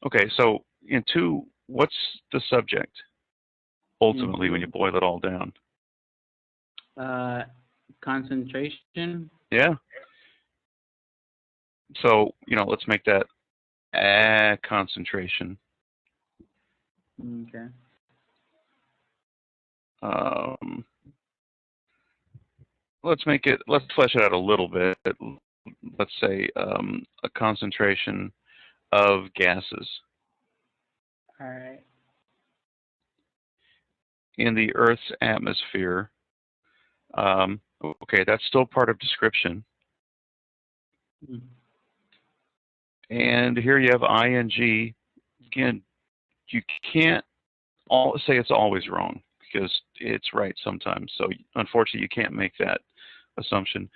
Okay, so in 2, what's the subject ultimately when you Into boil it all down? uh, concentration. Yeah. So, let's make that a concentration. Okay. Um, let's flesh it out a little bit. Let's say a concentration of gases All right. in the Earth's atmosphere. Okay, that's still part of description. Mm. And here you have ing. Again, you can't say it's always wrong because it's right sometimes. So unfortunately, you can't make that assumption.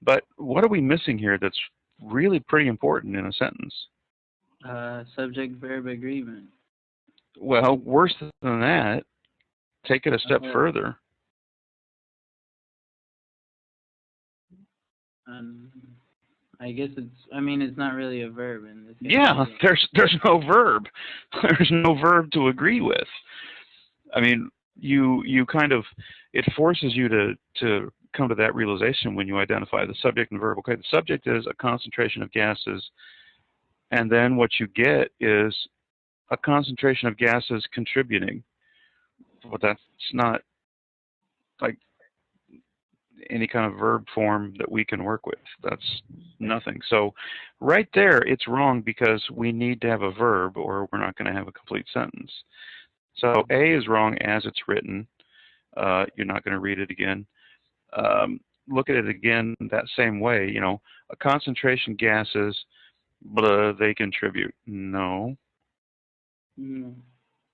But what are we missing here that's really pretty important in a sentence? Subject verb agreement. Well, worse than that, take it a step Oh, further. um, I guess it's. I mean, it's not really a verb in this case, Yeah, is it? there's no verb. There's no verb to agree with. I mean, you kind of it forces you to come to that realization when you identify the subject and verb. Okay, the subject is a concentration of gases, and then what you get is a concentration of gases contributing. Well, that's not like any kind of verb form that we can work with. That's nothing. So right there, it's wrong because we need to have a verb or we're not going to have a complete sentence. So A is wrong as it's written. You're not going to read it again. Look at it again that same way. A concentration gases, blah, they contribute. No, Mm.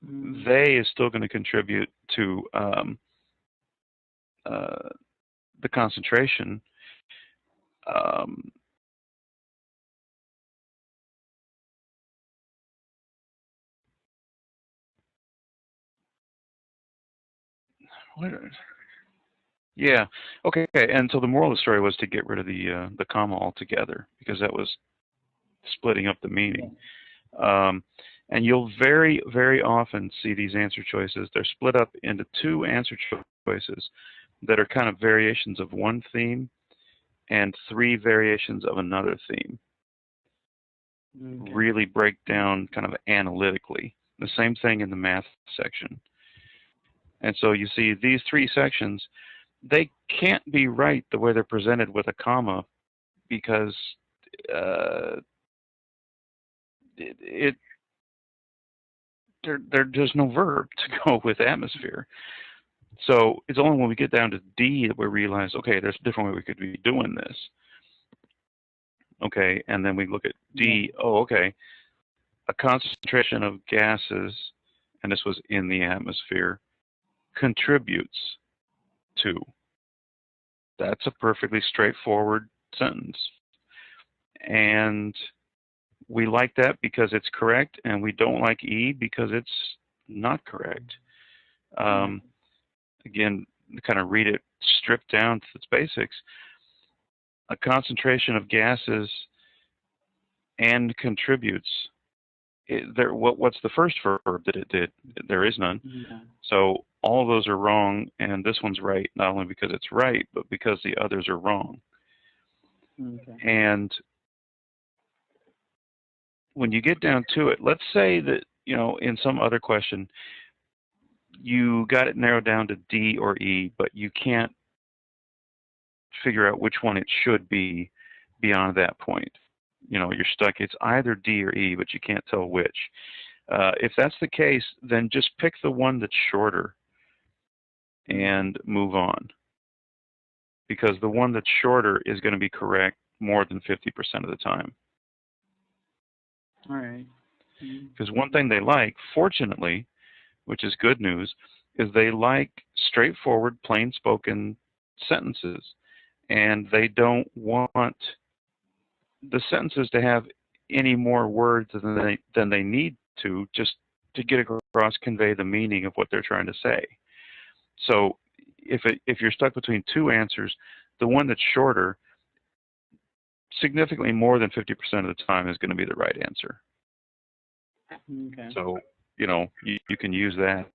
Mm. they is still going to contribute to uh, the concentration. Um, what, yeah. Okay. And so the moral of the story was to get rid of the comma altogether because that was splitting up the Yeah. meaning. Um, and you'll very, very often see these answer choices. They're split up into 2 answer choices that are kind of variations of one theme and 3 variations of another theme. Okay. Really break down kind of analytically. The same thing in the math section. And so you see these 3 sections, they can't be right the way they're presented with a comma because uh, it there's just no verb to go with atmosphere. So it's only when we get down to D that we realize, okay, there's a different way we could be doing this. Okay, and then we look at Yeah. D. Oh, okay, a concentration of gases, and this was in the atmosphere, contributes to. That's a perfectly straightforward sentence. And we like that because it's correct, and we don't like E because it's not correct. Yeah. Um, again, to kind of read it stripped down to its basics, a concentration of gases and contributes. What's the first verb that it did? There is none. Yeah. So all of those are wrong, and this one's right, not only because it's right, but because the others are wrong. Okay. And when you get down to it, let's say that, in some other question, you got it narrowed down to D or E, but you can't figure out which one it should be beyond that point. You're stuck. It's either D or E, but you can't tell which. If that's the case, then just pick the one that's shorter Okay. and move on. Because the one that's shorter is going to be correct more than 50% of the time. All right. Mm. Because one thing they like, fortunately, which is good news, is they like straightforward, plain spoken sentences. And they don't want the sentences to have any more words than they need to just to get across, convey the meaning of what they're trying to say. So if you're stuck between 2 answers, the one that's shorter, significantly more than 50% of the time, is going to be the right answer. Okay. So, you know, you can use that